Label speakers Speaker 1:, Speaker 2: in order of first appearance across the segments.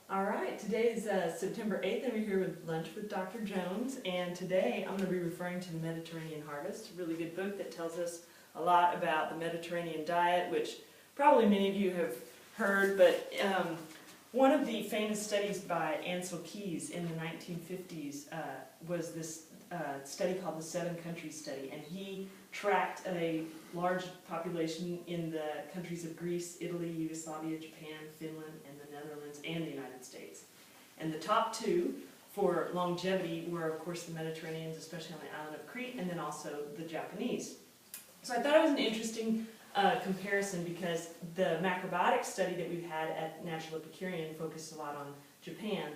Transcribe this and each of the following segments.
Speaker 1: All right, today is September 8th, and we're here with Lunch with Dr. Jones, and today I'm going to be referring to The Mediterranean Harvest, a really good book that tells us a lot about the Mediterranean diet, which probably many of you have heard, but one of the famous studies by Ansel Keys in the 1950s was this study called the Seven Countries Study, and he tracked a large population in the countries of Greece, Italy, Yugoslavia, Japan, Finland, and the Netherlands, and the United States. And the top two for longevity were, of course, the Mediterraneans, especially on the island of Crete, and then also the Japanese. So I thought it was an interesting comparison because the macrobiotic study that we've had at Natural Epicurean focused a lot on Japan,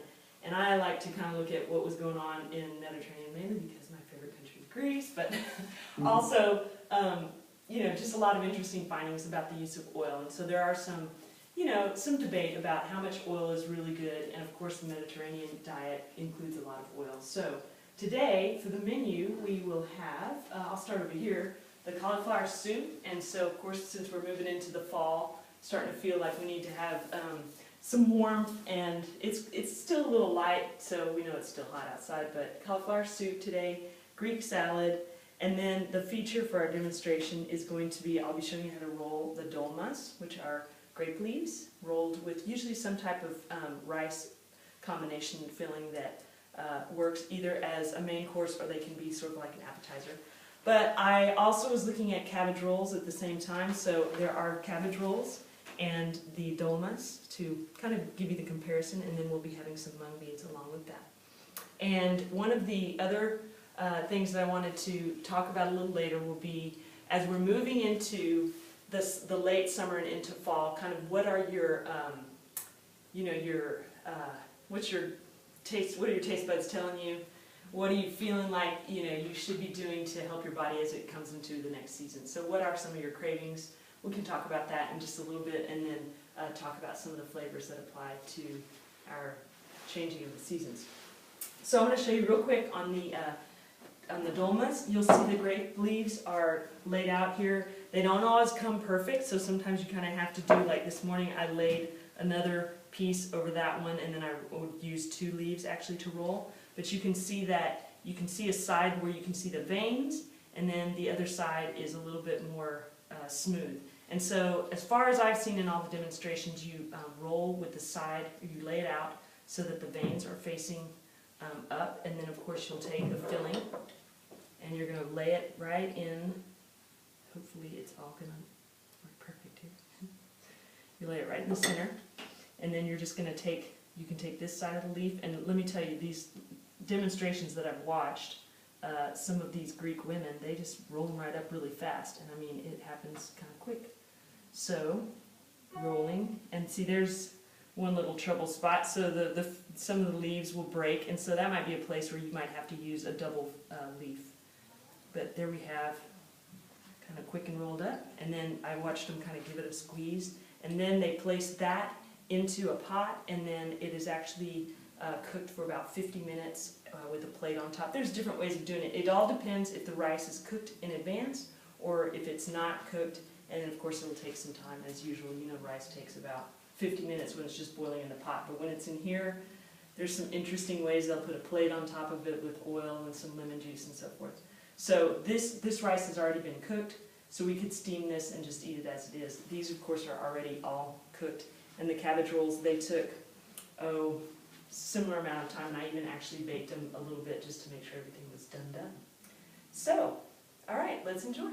Speaker 1: and I like to kind of look at what was going on in Mediterranean mainly because my favorite country is Greece, but also just a lot of interesting findings about the use of oil. And so there are some debate about how much oil is really good, and of course the Mediterranean diet includes a lot of oil. So today, for the menu, we will have, I'll start over here, the cauliflower soup. And so of course, since we're moving into the fall, starting to feel like we need to have some warmth, and it's still a little light, so we know it's still hot outside, but cauliflower soup today, Greek salad, and then the feature for our demonstration is going to be, I'll be showing you how to roll the dolmas, which are grape leaves rolled with usually some type of rice combination filling that works either as a main course or they can be sort of like an appetizer. But I also was looking at cabbage rolls at the same time, so there are cabbage rolls and the dolmas to kind of give you the comparison, and then we'll be having some mung beans along with that. And one of the other things that I wanted to talk about a little later will be, as we're moving into the late summer and into fall, kind of what are your, what's your taste, what are your taste buds telling you? What are you feeling like, you should be doing to help your body as it comes into the next season? So what are some of your cravings? We can talk about that in just a little bit, and then talk about some of the flavors that apply to our changing of the seasons. So I'm going to show you real quick on the dolmas. You'll see the grape leaves are laid out here. They don't always come perfect, so sometimes you kind of have to do, like this morning I laid another piece over that one, and then I would use two leaves actually to roll. But you can see that, you can see a side where you can see the veins, and then the other side is a little bit more smooth. And so as far as I've seen in all the demonstrations, you roll with the side, you lay it out so that the veins are facing up, and then of course you'll take the filling and you're going to lay it right in. Hopefully it's all going to work perfect here. You lay it right in the center, and then you're just going to take, you can take this side of the leaf, and let me tell you, these demonstrations that I've watched, some of these Greek women, they just roll them right up really fast, and I mean, it happens kind of quick. So, rolling, and see there's one little trouble spot, so some of the leaves will break, and so that might be a place where you might have to use a double leaf. But there we have, kind of quick and rolled up, and then I watched them kind of give it a squeeze, and then they place that into a pot, and then it is actually cooked for about 50 minutes with a plate on top. There's different ways of doing it. It all depends if the rice is cooked in advance or if it's not cooked, and of course it'll take some time as usual. Rice takes about 50 minutes when it's just boiling in the pot, but when it's in here, there's some interesting ways. They'll put a plate on top of it with oil and some lemon juice and so forth. So this rice has already been cooked, so we could steam this and just eat it as it is. These of course are already all cooked, and the cabbage rolls, they took, similar amount of time, and I even actually baked them a little bit just to make sure everything was done. So, all right, let's enjoy.